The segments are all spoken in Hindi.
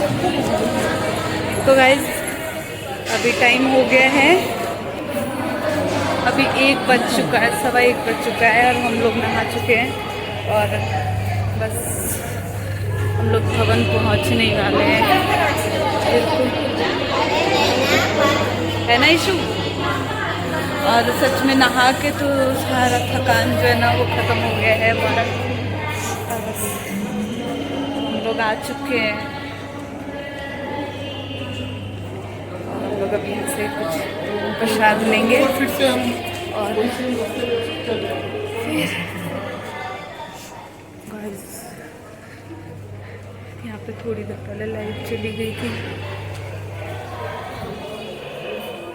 तो गाइज अभी टाइम हो गया है, अभी 1 बज चुका है, 1:15 बज चुका है और हम लोग नहा चुके हैं और बस हम लोग भवन पहुंचने ही वाले हैं। है ना इशू? और सच में नहा के तो सारा थकान जो है ना वो ख़त्म हो गया है हमारा। बस हम लोग आ चुके हैं और हम लोग अभी यहाँ से कुछ प्रसाद लेंगे और यहाँ पे थोड़ी देर पहले लाइट चली गई थी।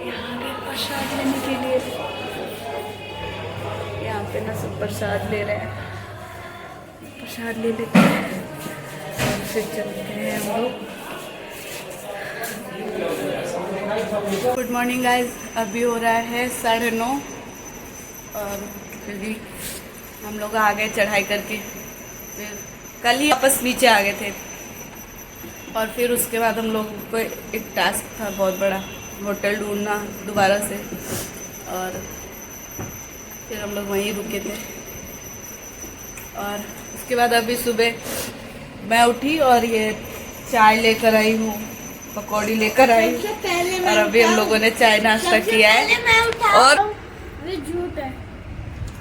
यहाँ गए प्रसाद लेने के लिए, यहाँ पे ना सब प्रसाद ले रहे हैं, प्रसाद ले लेते हैं और फिर चलते हैं हम लोग। गुड मॉर्निंग गाइज, अभी हो रहा है 9:30 और फिर भी हम लोग आ गए चढ़ाई करके। फिर कल ही वापस नीचे आ गए थे और फिर उसके बाद हम लोगों को एक टास्क था बहुत बड़ा, होटल ढूंढना दोबारा से, और फिर हम लोग वहीं रुके थे। और उसके बाद अभी सुबह मैं उठी और ये चाय लेकर आई हूँ, पकौड़ी लेकर आई और अभी हम लोगों ने चाय नाश्ता किया है। और ये झूठ है।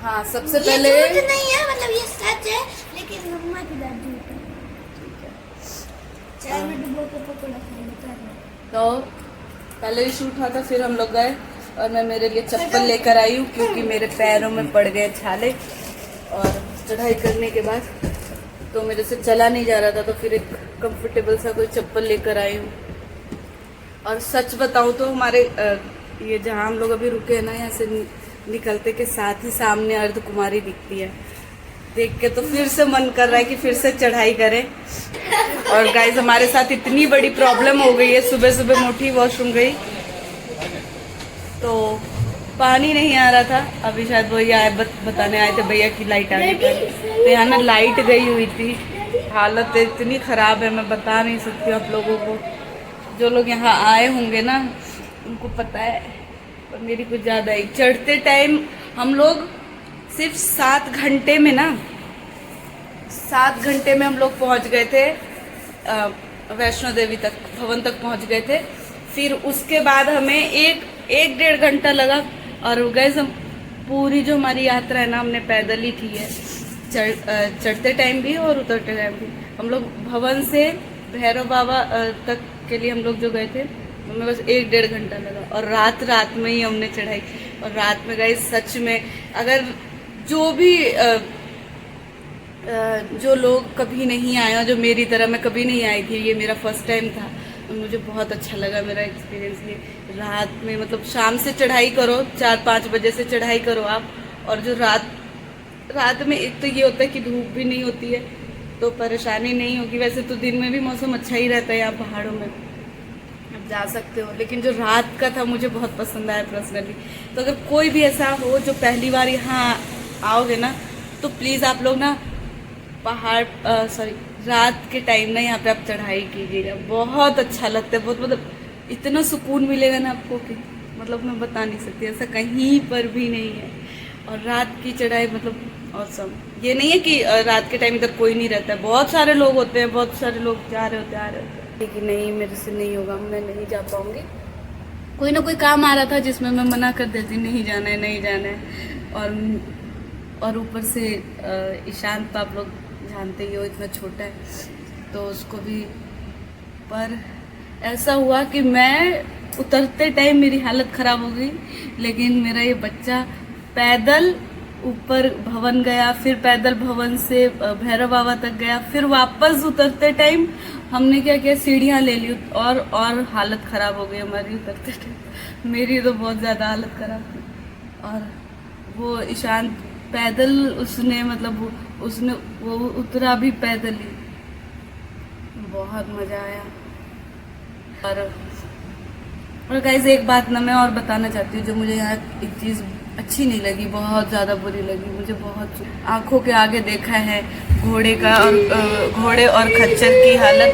हाँ, सबसे पहले झूठ नहीं है, मतलब ये सच है, लेकिन मम्मा की बात झूठ है। चाय में डुबो के पकौड़ा खाएंगे। तो पहले ही शूट हुआ था, फिर हम लोग गए और मैं मेरे लिए चप्पल लेकर आई हूँ क्योंकि मेरे पैरों में पड़ गए छाले। और चढ़ाई करने के बाद तो मेरे से चला नहीं जा रहा था, तो फिर एक कंफर्टेबल सा कोई चप्पल लेकर आई हूँ। और सच बताऊँ तो हमारे ये जहाँ हम लोग अभी रुके हैं ना, यहाँ से निकलते के साथ ही सामने अर्धकुमारी दिखती है। देख के तो फिर से मन कर रहा है कि फिर से चढ़ाई करें। और गाइज हमारे साथ इतनी बड़ी प्रॉब्लम हो गई है, सुबह सुबह मैं उठी, वॉशरूम गई तो पानी नहीं आ रहा था। अभी शायद भैया बताने आए थे, भैया की लाइट आ गई थी, तो यहाँ ना लाइट गई हुई थी। हालत इतनी ख़राब है, मैं बता नहीं सकती आप लोगों को। जो लोग यहाँ आए होंगे ना उनको पता है, और मेरी कुछ ज़्यादा ही। चढ़ते टाइम हम लोग सिर्फ 7 घंटे में ना, 7 घंटे में हम लोग पहुँच गए थे वैष्णो देवी तक, भवन तक पहुँच गए थे। फिर उसके बाद हमें एक 1.5 घंटा लगा। और गैस हम पूरी जो हमारी यात्रा है ना, हमने पैदल ही की है, चढ़ते टाइम भी और उतरते टाइम भी। हम लोग भवन से भैरव बाबा तक के लिए हम लोग जो गए थे, हमें बस 1-1.5 घंटा लगा। और रात में ही हमने चढ़ाई। और रात में गए सच में, अगर जो भी जो लोग कभी नहीं आए, जो मेरी तरह, मैं कभी नहीं आई थी, ये मेरा फर्स्ट टाइम था, तो मुझे बहुत अच्छा लगा मेरा एक्सपीरियंस ये। रात में मतलब शाम से चढ़ाई करो, 4-5 बजे से चढ़ाई करो आप, और जो रात में एक तो ये होता है कि धूप भी नहीं होती है तो परेशानी नहीं होगी। वैसे तो दिन में भी मौसम अच्छा ही रहता है यहाँ पहाड़ों में, आप जा सकते हो, लेकिन जो रात का था मुझे बहुत पसंद आया पर्सनली। तो अगर कोई भी ऐसा हो जो पहली बार यहाँ आओगे ना, तो प्लीज़ आप लोग ना रात के टाइम ना यहाँ पे आप चढ़ाई कीजिएगा, बहुत अच्छा लगता है। बहुत मतलब इतना सुकून मिलेगा ना आपको कि मतलब मैं बता नहीं सकती, ऐसा कहीं पर भी नहीं है। और रात की चढ़ाई मतलब ऑसम। ये नहीं है कि रात के टाइम इधर कोई नहीं रहता है, बहुत सारे लोग होते हैं, बहुत सारे लोग जा रहे होते, आ रहे होते हैं, लेकिन नहीं, मेरे से नहीं होगा, मैं नहीं जा पाऊँगी। कोई ना कोई काम आ रहा था जिसमें मैं मना कर देती, नहीं जाना है, नहीं जाना है। और ऊपर से ईशांत तो आप लोग जानते ही हो, इतना छोटा है, तो उसको भी। पर ऐसा हुआ कि मैं उतरते टाइम मेरी हालत ख़राब हो गई, लेकिन मेरा ये बच्चा पैदल ऊपर भवन गया, फिर पैदल भवन से भैरव बाबा तक गया, फिर वापस उतरते टाइम हमने क्या किया, सीढ़ियाँ ले ली और हालत ख़राब हो गई हमारी उतरते टाइम। मेरी तो बहुत ज़्यादा हालत ख़राब थी। और वो ईशांत पैदल, उसने वो उतरा भी पैदल ही, बहुत मज़ा आया। और गाइस एक बात ना मैं और बताना चाहती हूँ, जो मुझे यहाँ एक चीज़ अच्छी नहीं लगी, बहुत ज़्यादा बुरी लगी मुझे। बहुत आंखों के आगे देखा है घोड़े और खच्चर की हालत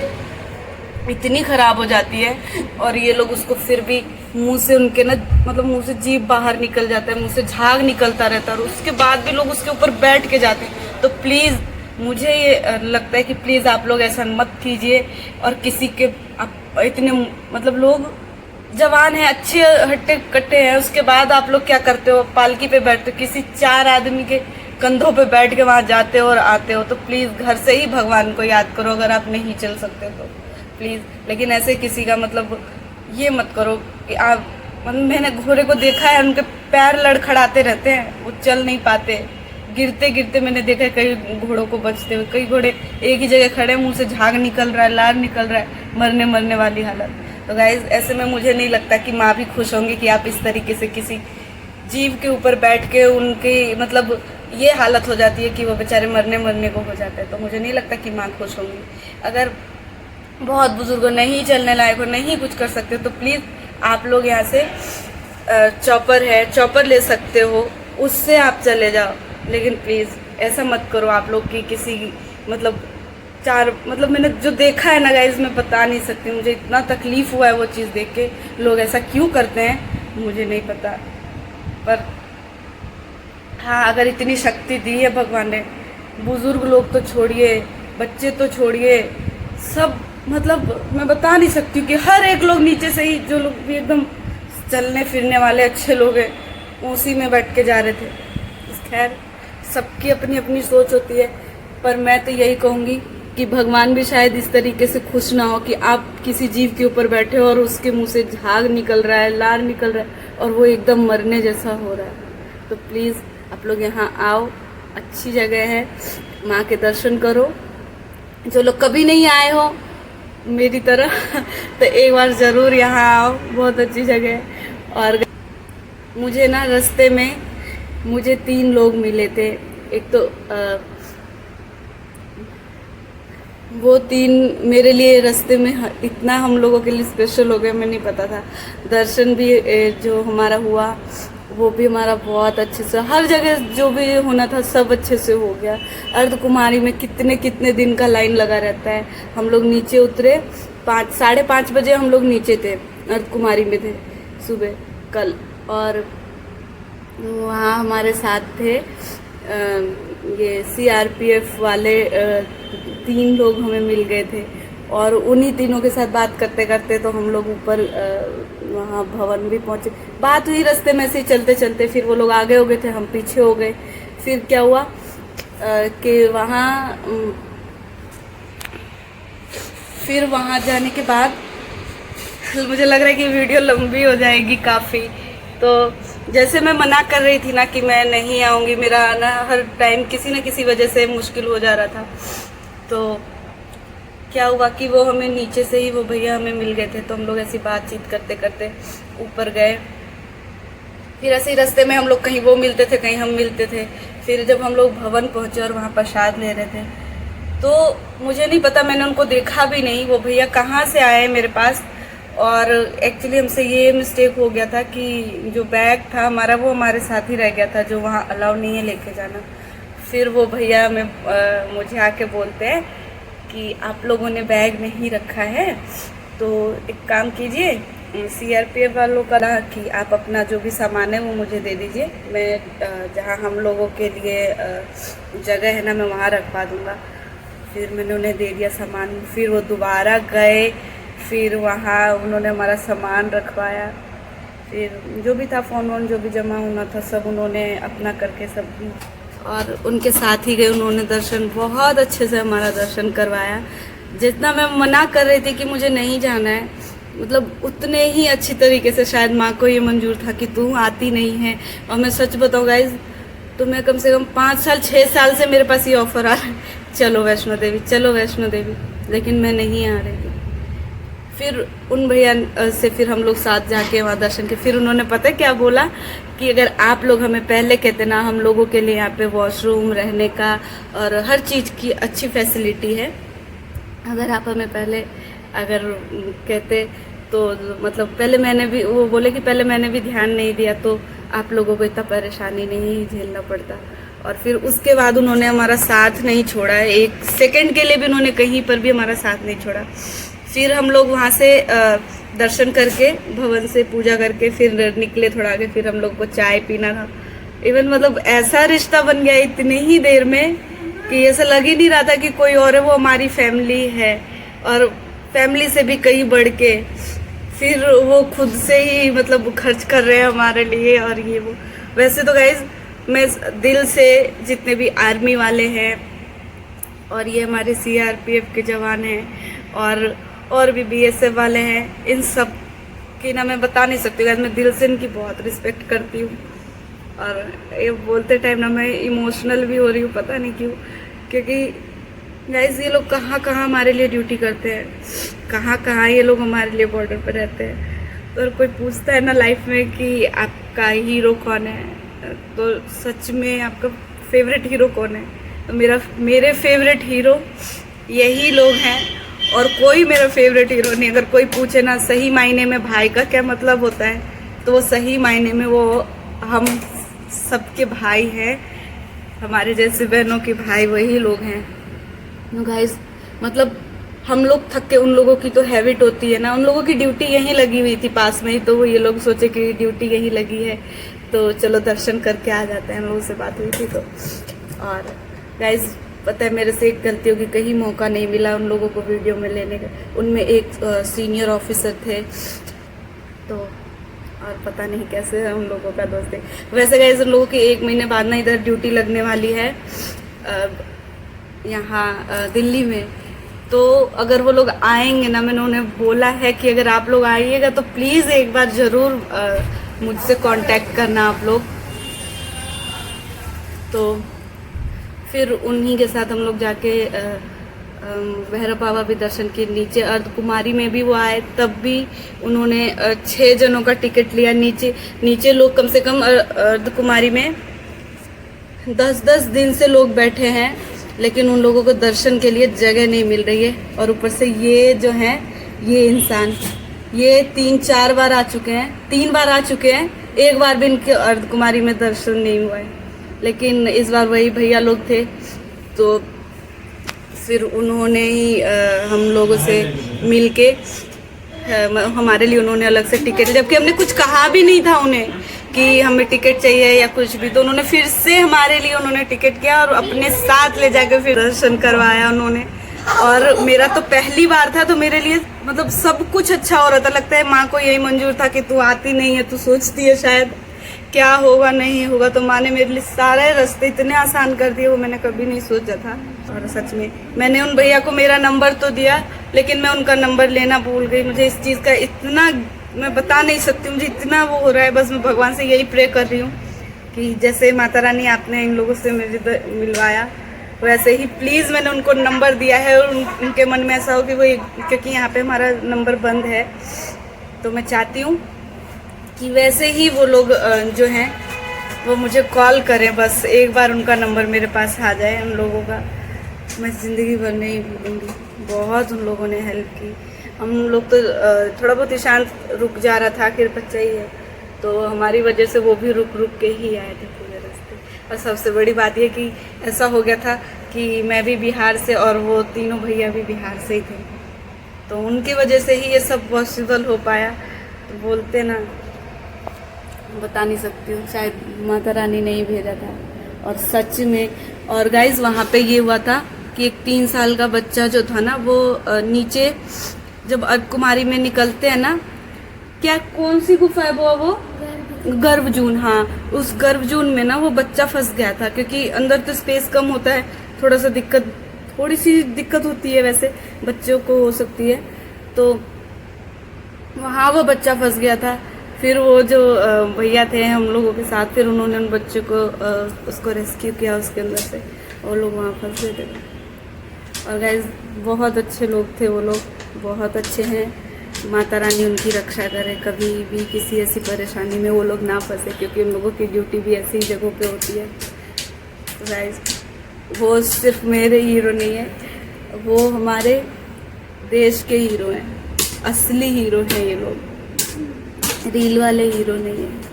इतनी खराब हो जाती है, और ये लोग उसको फिर भी मुंह से उनके ना मतलब मुंह से जीभ बाहर निकल जाता है, मुंह से झाग निकलता रहता है, और उसके बाद भी लोग उसके ऊपर बैठ के जाते हैं। तो प्लीज़ मुझे ये लगता है कि प्लीज़ आप लोग ऐसा मत कीजिए। और किसी के आप इतने मतलब लोग जवान है, अच्छे हट्टे कट्टे हैं, उसके बाद आप लोग क्या करते हो, पालकी पे बैठते हो, किसी 4 आदमी के कंधों पे बैठ के वहाँ जाते हो और आते हो। तो प्लीज़ घर से ही भगवान को याद करो, अगर आप नहीं चल सकते तो प्लीज़। लेकिन ऐसे किसी का मतलब ये मत करो कि आप मतलब मैंने घोड़े को देखा है, उनके पैर लड़खड़ाते रहते हैं, वो चल नहीं पाते, गिरते गिरते मैंने देखा है कई घोड़ों को बचते हुए। कई घोड़े एक ही जगह खड़े, मुंह से झाग निकल रहा है, लार निकल रहा है, मरने वाली हालत। तो गाइज ऐसे में मुझे नहीं लगता कि माँ भी खुश होंगी कि आप इस तरीके से किसी जीव के ऊपर बैठ के उनकी मतलब ये हालत हो जाती है कि वो बेचारे मरने को हो जाते हैं। तो मुझे नहीं लगता कि माँ खुश होंगी। अगर बहुत बुजुर्ग नहीं चलने लायक हो, नहीं कुछ कर सकते, तो प्लीज़ आप लोग यहाँ से चॉपर है, चॉपर ले सकते हो, उससे आप चले जाओ। लेकिन प्लीज़ ऐसा मत करो आप लोग कि किसी मतलब मैंने जो देखा है ना गाइस, मैं बता नहीं सकती, मुझे इतना तकलीफ़ हुआ है वो चीज़ देख के। लोग ऐसा क्यों करते हैं मुझे नहीं पता, पर हाँ अगर इतनी शक्ति दी है भगवान ने, बुज़ुर्ग लोग तो छोड़िए, बच्चे तो छोड़िए, सब मतलब मैं बता नहीं सकती हूँ कि हर एक लोग नीचे से ही, जो लोग भी एकदम चलने फिरने वाले अच्छे लोग हैं, उसी में बैठ के जा रहे थे। खैर सबकी अपनी अपनी सोच होती है, पर मैं तो यही कहूँगी कि भगवान भी शायद इस तरीके से खुश ना हो कि आप किसी जीव के ऊपर बैठे हो और उसके मुंह से झाग निकल रहा है, लार निकल रहा है, और वो एकदम मरने जैसा हो रहा है। तो प्लीज़ आप लोग यहाँ आओ, अच्छी जगह है, माँ के दर्शन करो। जो लोग कभी नहीं आए हो मेरी तरह तो एक बार ज़रूर यहाँ आओ, बहुत अच्छी जगह है। और मुझे ना रास्ते में मुझे 3 लोग मिले थे। एक तो वो 3 मेरे लिए रास्ते में इतना हम लोगों के लिए स्पेशल हो गया, मैं नहीं पता था। दर्शन भी जो हमारा हुआ वो भी हमारा बहुत अच्छे से, हर जगह जो भी होना था सब अच्छे से हो गया। अर्धकुमारी में कितने दिन का लाइन लगा रहता है। हम लोग नीचे उतरे 5 साढ़े 5 बजे हम लोग नीचे थे, अर्धकुमारी में थे सुबह कल। और वहाँ हमारे साथ थे ये CRPF वाले 3 लोग हमें मिल गए थे, और उन्हीं तीनों के साथ बात करते करते तो हम लोग ऊपर वहाँ भवन भी पहुँचे। बात हुई रास्ते में से चलते चलते, फिर वो लोग आगे हो गए थे, हम पीछे हो गए। फिर क्या हुआ कि वहाँ जाने के बाद मुझे लग रहा है कि वीडियो लंबी हो जाएगी काफ़ी। तो जैसे मैं मना कर रही थी ना कि मैं नहीं आऊँगी, मेरा आना हर टाइम किसी न किसी वजह से मुश्किल हो जा रहा था, तो क्या हुआ कि वो हमें नीचे से ही वो भैया हमें मिल गए थे। तो हम लोग ऐसी बातचीत करते करते ऊपर गए। फिर ऐसे ही रास्ते में हम लोग कहीं वो मिलते थे, कहीं हम मिलते थे। फिर जब हम लोग भवन पहुँचे और वहाँ प्रसाद ले रहे थे, तो मुझे नहीं पता, मैंने उनको देखा भी नहीं, वो भैया कहाँ से आए मेरे पास। और एक्चुअली हमसे ये मिस्टेक हो गया था कि जो बैग था हमारा वो हमारे साथ ही रह गया था, जो वहाँ अलाउ नहीं है लेके जाना। फिर वो भैया मुझे आके बोलते हैं कि आप लोगों ने बैग नहीं रखा है, तो एक काम कीजिए, CRPF वालों का ना कि आप अपना जो भी सामान है वो मुझे दे दीजिए, मैं जहाँ हम लोगों के लिए जगह है ना मैं वहाँ रखवा दूँगा। फिर मैंने उन्हें दे दिया सामान। फिर वो दोबारा गए, फिर वहाँ उन्होंने हमारा सामान रखवाया। फिर जो भी था फ़ोन वोन जो भी जमा होना था सब उन्होंने अपना करके सब, और उनके साथ ही गए। उन्होंने दर्शन बहुत अच्छे से हमारा दर्शन करवाया। जितना मैं मना कर रही थी कि मुझे नहीं जाना है, मतलब उतने ही अच्छी तरीके से शायद माँ को ये मंजूर था कि तू आती नहीं है। और मैं सच बताऊँ गाइज, तो मैं कम से कम 5 साल 6 साल से मेरे पास ये ऑफ़र आ रहा है, चलो वैष्णो देवी, चलो वैष्णो देवी, लेकिन मैं नहीं आ रही थी। फिर उन भैया से फिर हम लोग साथ जाके वहाँ दर्शन के, फिर उन्होंने पता है क्या बोला कि अगर आप लोग हमें पहले कहते ना, हम लोगों के लिए यहाँ पे वॉशरूम, रहने का और हर चीज़ की अच्छी फैसिलिटी है, अगर आप हमें पहले अगर कहते तो मतलब पहले मैंने भी, वो बोले कि पहले मैंने भी ध्यान नहीं दिया तो आप लोगों को इतना परेशानी नहीं झेलना पड़ता। और फिर उसके बाद उन्होंने हमारा साथ नहीं छोड़ा है, 1 सेकंड के लिए भी उन्होंने कहीं पर भी हमारा साथ नहीं छोड़ा। फिर हम लोग वहाँ से दर्शन करके भवन से पूजा करके फिर निकले थोड़ा आगे, फिर हम लोग को चाय पीना था। इवन मतलब ऐसा रिश्ता बन गया इतनी ही देर में कि ऐसा लग ही नहीं रहा था कि कोई और है, वो हमारी फैमिली है, और फैमिली से भी कहीं बढ़ के। फिर वो खुद से ही मतलब खर्च कर रहे हैं हमारे लिए और ये वो। वैसे तो गाइज मैं दिल से जितने भी आर्मी वाले हैं और ये हमारे CRPF के जवान हैं और भी BSF वाले हैं, इन सब की ना मैं बता नहीं सकती गाइज, मैं दिल से इनकी बहुत रिस्पेक्ट करती हूँ। और ये बोलते टाइम ना मैं इमोशनल भी हो रही हूँ, पता नहीं क्यों, क्योंकि गाइज ये लोग कहाँ कहाँ हमारे लिए ड्यूटी करते हैं, कहाँ कहाँ ये लोग हमारे लिए बॉर्डर पर रहते हैं। तो कोई पूछता है ना लाइफ में कि आपका हीरो कौन है, तो सच में आपका फेवरेट हीरो कौन है, तो मेरे फेवरेट हीरो यही लोग हैं, और कोई मेरा फेवरेट हीरो नहीं। अगर कोई पूछे ना सही मायने में भाई का क्या मतलब होता है, तो वो सही मायने में वो हम सबके भाई हैं, हमारे जैसे बहनों के भाई वही लोग हैं। गाइस मतलब हम लोग थक के, उन लोगों की तो हैबिट होती है ना, उन लोगों की ड्यूटी यहीं लगी हुई थी पास में ही, तो वो ये लोग सोचे कि ड्यूटी यहीं लगी है तो चलो दर्शन करके आ जाते हैं। हम लोगों से बात हुई थी तो। और गाइस पता है मेरे से एक गलती होगी, कहीं मौका नहीं मिला उन लोगों को वीडियो में लेने का। उनमें एक सीनियर ऑफिसर थे, तो और पता नहीं कैसे उन लोगों का दोस्त है। वैसे गाइस उन लोगों की 1 महीने बाद ना इधर ड्यूटी लगने वाली है यहाँ दिल्ली में। तो अगर वो लोग आएंगे ना, मैंने उन्हें बोला है कि अगर आप लोग आइएगा तो प्लीज़ एक बार ज़रूर मुझसे कांटेक्ट करना आप लोग। तो फिर उन्हीं के साथ हम लोग जाके भैरव बाबा भी दर्शन किए। नीचे अर्धकुमारी में भी वो आए, तब भी उन्होंने 6 जनों का टिकट लिया। नीचे लोग कम से कम अर्धकुमारी में 10-10 दिन से लोग बैठे हैं, लेकिन उन लोगों को दर्शन के लिए जगह नहीं मिल रही है। और ऊपर से ये जो हैं ये इंसान, ये 3-4 बार आ चुके हैं, 3 बार आ चुके हैं, एक बार भी इनके अर्धकुमारी में दर्शन नहीं हुआ है। लेकिन इस बार वही भैया लोग थे, तो फिर उन्होंने ही हम लोगों से मिल के हमारे लिए उन्होंने अलग से टिकट, जबकि हमने कुछ कहा भी नहीं था उन्हें कि हमें टिकट चाहिए या कुछ भी, तो उन्होंने फिर से हमारे लिए उन्होंने टिकट किया और अपने साथ ले जाकर फिर दर्शन करवाया उन्होंने। और मेरा तो पहली बार था, तो मेरे लिए मतलब सब कुछ अच्छा हो रहा था। लगता है माँ को यही मंजूर था कि तू आती नहीं है, तू सोचती है शायद क्या होगा नहीं होगा, तो माँ ने मेरे लिए सारे रास्ते इतने आसान कर दिए, वो मैंने कभी नहीं सोचा था। और सच में मैंने उन भैया को मेरा नंबर तो दिया, लेकिन मैं उनका नंबर लेना भूल गई। मुझे इस चीज़ का इतना, मैं बता नहीं सकती, मुझे इतना वो हो रहा है। बस मैं भगवान से यही प्रे कर रही हूँ कि जैसे माता रानी आपने इन लोगों से मुझे मिलवाया, वैसे ही प्लीज़ मैंने उनको नंबर दिया है और उनके मन में ऐसा हो कि वो, क्योंकि यहाँ पे हमारा नंबर बंद है, तो मैं चाहती हूँ कि वैसे ही वो लोग जो हैं वो मुझे कॉल करें। बस एक बार उनका नंबर मेरे पास आ जाए उन लोगों का, मैं ज़िंदगी भर नहीं भूलूँगी। बहुत उन लोगों ने हेल्प की। हम लोग तो थोड़ा बहुत ईशांत रुक जा रहा था, आखिर बच्चा ही है, तो हमारी वजह से वो भी रुक रुक के ही आए थे पूरे रास्ते। और सबसे बड़ी बात ये कि ऐसा हो गया था कि मैं भी बिहार से और वो तीनों भैया भी बिहार से ही थे, तो उनकी वजह से ही ये सब पॉसिबल हो पाया। तो बोलते ना, बता नहीं सकती हूँ, शायद माता रानी ने ही भेजा था। और सच में, और गाइज वहाँ पे ये हुआ था कि एक 3 साल का बच्चा जो था ना, वो नीचे जब अर्धकुमारी में निकलते हैं ना, क्या कौन सी गुफा है वो गर्भजून, हाँ, उस गर्भजून में ना वो बच्चा फंस गया था, क्योंकि अंदर तो स्पेस कम होता है, थोड़ी सी दिक्कत होती है, वैसे बच्चों को हो सकती है, तो वहाँ वो बच्चा फंस गया था। फिर वो जो भैया थे हम लोगों के साथ, फिर उन्होंने उन बच्चों को उसको रेस्क्यू किया उसके अंदर से, और लोग वहाँ फंस गए थे। और गाइस बहुत अच्छे लोग थे वो लोग, बहुत अच्छे हैं। माता रानी उनकी रक्षा करे, कभी भी किसी ऐसी परेशानी में वो लोग ना फंसे, क्योंकि उन लोगों की ड्यूटी भी ऐसी जगहों पे होती है। तो गाइस वो सिर्फ मेरे हीरो नहीं है, वो हमारे देश के हीरो हैं, असली हीरो हैं ये लोग, रील वाले हीरो नहीं है।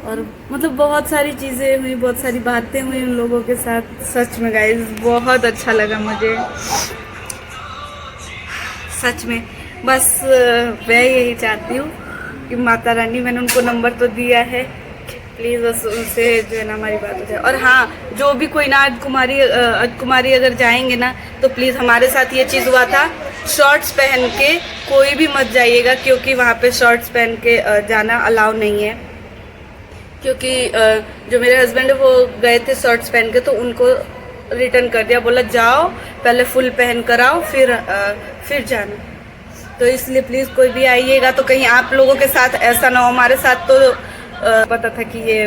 और मतलब बहुत सारी चीज़ें हुई, बहुत सारी बातें हुई उन लोगों के साथ। सच में गाइस बहुत अच्छा लगा मुझे। सच में बस मैं यही चाहती हूँ कि माता रानी, मैंने उनको नंबर तो दिया है, प्लीज़ बस उनसे जो है ना हमारी बात हो जाए। और हाँ, जो भी कोई ना अर्ध कुमारी अगर जाएंगे ना तो प्लीज़, हमारे साथ ये चीज़ हुआ था, शॉर्ट्स पहन के कोई भी मत जाइएगा, क्योंकि वहाँ पे शॉर्ट्स पहन के जाना अलाउ नहीं है। क्योंकि जो मेरे हस्बैंड है वो गए थे शॉर्ट्स पहन के, तो उनको रिटर्न कर दिया, बोला जाओ पहले फुल पहन कर आओ फिर जाना। तो इसलिए प्लीज़ कोई भी आइएगा तो कहीं आप लोगों के साथ ऐसा ना हो। हमारे साथ तो पता था कि ये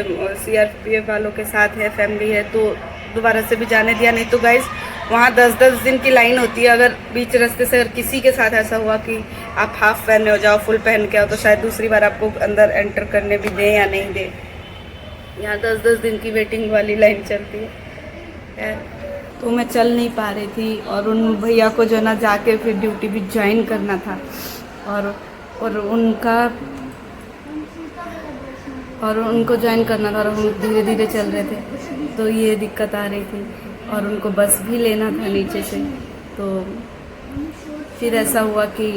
CRPF वालों के साथ है, फैमिली है, तो दोबारा से भी जाने दिया। नहीं तो गाइज वहाँ 10-10 दिन की लाइन होती है। अगर बीच रास्ते से अगर किसी के साथ ऐसा हुआ कि आप हाफ पहने हो जाओ, फुल पहन के आओ, तो शायद दूसरी बार आपको अंदर एंटर करने भी दें या नहीं दें। यहाँ 10-10 दिन की वेटिंग वाली लाइन चलती है। तो मैं चल नहीं पा रही थी, और उन भैया को जो ना जाके फिर ड्यूटी भी ज्वाइन करना था, और उनको ज्वाइन करना था, और हम धीरे धीरे चल रहे थे, तो ये दिक्कत आ रही थी। और उनको बस भी लेना था नीचे से, तो फिर ऐसा हुआ कि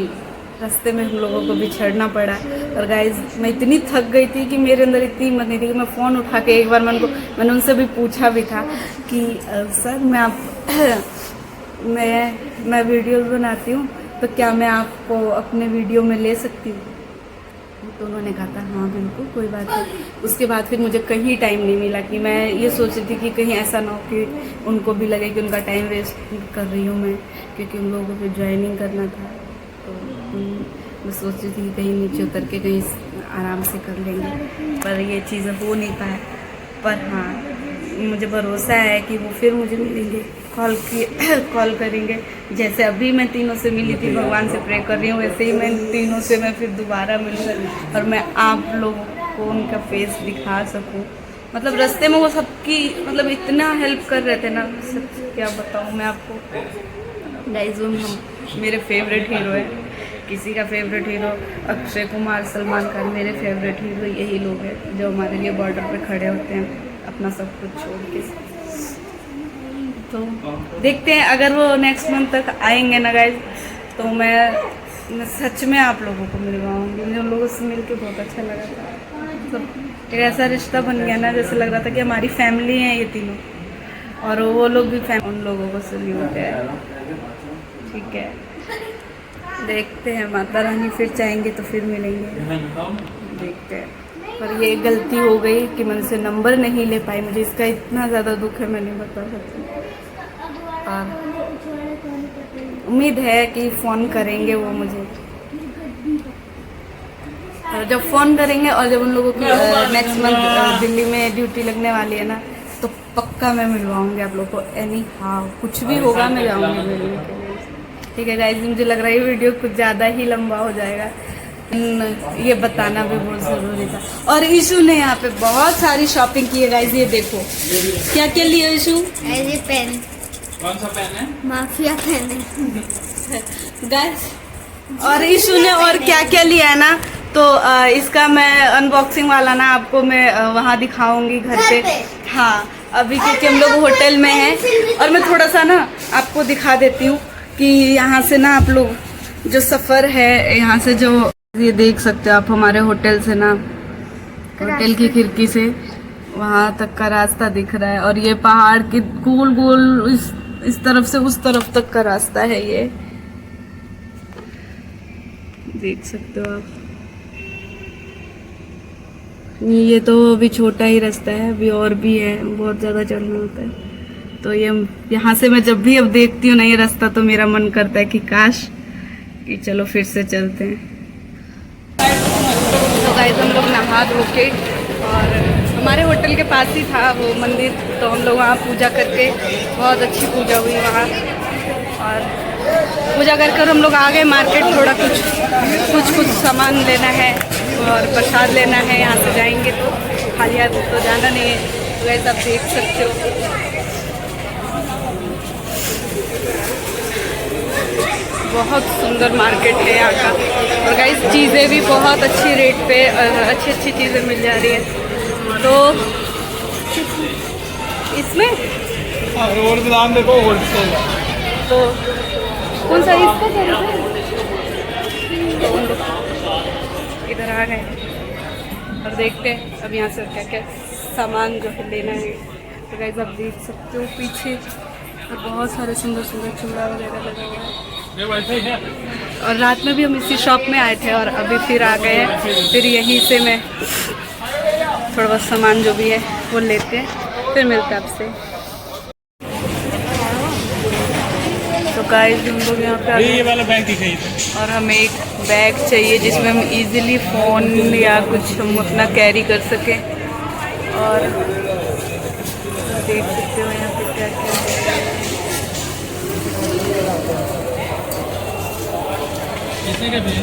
रास्ते में हम लोगों को बिछड़ना पड़ा। और गाइज मैं इतनी थक गई थी कि मेरे अंदर इतनी हिम्मत नहीं थी कि मैं फ़ोन उठा के एक बार मैंने उनसे भी पूछा भी था कि सर मैं वीडियोस बनाती हूँ, तो क्या मैं आपको अपने वीडियो में ले सकती हूँ? तो उन्होंने कहा था हाँ बिल्कुल, कोई बात नहीं। उसके बाद फिर मुझे कहीं टाइम नहीं मिला, कि मैं ये सोच रही थी कि कहीं ऐसा ना हो कि उनको भी लगे कि उनका टाइम वेस्ट कर रही हूँ मैं, क्योंकि उन लोगों को फिर ज्वाइनिंग करना था। तो मैं सोच रही थी कि कहीं नीचे उतर के कहीं आराम से कर लेंगे, पर ये चीज़ें हो नहीं पाए। पर हाँ, मुझे भरोसा है कि वो फिर मुझे मिलेंगे, कॉल करेंगे। जैसे अभी मैं तीनों से मिली थी, भगवान से प्रे कर रही हूँ, वैसे ही मैं तीनों से मैं फिर दोबारा मिलूँ और मैं आप लोगों को उनका फेस दिखा सकूँ। मतलब रास्ते में वो सबकी मतलब इतना हेल्प कर रहे थे ना, सच क्या बताऊँ मैं आपको। गाइस हम मेरे फेवरेट हीरो है, किसी का फेवरेट हीरो अक्षय कुमार, सलमान खान, मेरे फेवरेट हीरो यही लोग हैं जो हमारे लिए बॉर्डर पे खड़े होते हैं अपना सब कुछ छोड़ के। तो देखते हैं, अगर वो नेक्स्ट मंथ तक आएंगे ना गाइज, तो मैं सच में आप लोगों को मिलवाऊंगी। मुझे उन लोगों से मिल के बहुत अच्छा लगा था। तो एक ऐसा रिश्ता बन गया ना, जैसे लग रहा था कि हमारी फैमिली है ये तीनों, और वो लोग भी उन लोगों को सल्यूट है। ठीक है, देखते हैं, माता रानी फिर चाहेंगे तो फिर मिलेंगे, देखते हैं। पर ये गलती हो गई कि मैं उनसे नंबर नहीं ले पाई, मुझे इसका इतना ज़्यादा दुख है, मैं नहीं बता सकती। और उम्मीद है कि फ़ोन करेंगे वो मुझे, और जब फ़ोन करेंगे और जब उन लोगों की नेक्स्ट मंथ दिल्ली में ड्यूटी लगने वाली है ना, तो पक्का मैं मिलवाऊंगी आप लोगों को। एनी हाउ कुछ भी होगा मैं जाऊंगी मिलने के लिए। ठीक है गाइस, मुझे लग रहा है ये वीडियो कुछ ज़्यादा ही लंबा हो जाएगा, ये बताना भी बहुत ज़रूरी था। और ईशू ने यहाँ पे बहुत सारी शॉपिंग की है गाइस, ये देखो क्या क्या लिया ईशू। ये पेन, कौन सा पेन है? माफिया पेन है गाइस। और ईशू ने और क्या क्या लिया है ना, तो इसका मैं अनबॉक्सिंग वाला ना आपको मैं वहाँ दिखाऊंगी घर पे। हाँ, अभी क्योंकि हम लोग होटल में हैं, और मैं थोड़ा सा ना आपको दिखा देती हूँ कि यहाँ से ना आप लोग जो सफ़र है, यहाँ से जो ये देख सकते हो आप हमारे होटल से ना, होटल की खिड़की से वहाँ तक का रास्ता दिख रहा है। और ये पहाड़ के गोल गोल इस तरफ से उस तरफ तक का रास्ता है, ये देख सकते हो आप। ये तो अभी छोटा ही रास्ता है, अभी और भी है, बहुत ज़्यादा चलना होता है। तो ये यहाँ से मैं जब भी अब देखती हूँ ना ये रास्ता, तो मेरा मन करता है कि काश कि चलो फिर से चलते हैं। तो गाइस हम लोग नहा धो के, और हमारे होटल के पास ही था वो मंदिर, तो हम लोग वहाँ पूजा करके, बहुत अच्छी पूजा हुई वहाँ। और पूजा कर हम लोग आ गए मार्केट, थोड़ा कुछ सामान लेना है और प्रसाद लेना है। यहाँ से जाएंगे तो खाली हाथ तो जाना नहीं है। तो गाइस आप देख सकते हो बहुत सुंदर मार्केट है यहाँ का। और गाइस चीज़ें भी बहुत अच्छी रेट पे अच्छी चीज़ें मिल जा रही है। तो इसमें और दाम देखो होलसेल। तो कौन सा इसका क्या रेट है? देखते हैं अब यहाँ से क्या क्या सामान जो है लेना है। तो गाइस आप देख सकते हो पीछे और बहुत सारे सुंदर सुंदर चूड़ा वगैरह लगा हुआ है। और रात में भी हम इसी शॉप में आए थे और अभी फिर आ गए हैं। फिर यहीं से मैं थोड़ा बहुत सामान जो भी है वो लेते हैं, फिर मिलते हैं आपसे। तो गाइस हम लोग यहाँ पे ये वाला बैग दिखाई था। और हमें एक बैग चाहिए जिसमें हम इजीली फ़ोन या कुछ हम अपना कैरी कर सकें। और देख सकते हो यहाँ पे क्या क्या है। कितने का बैग?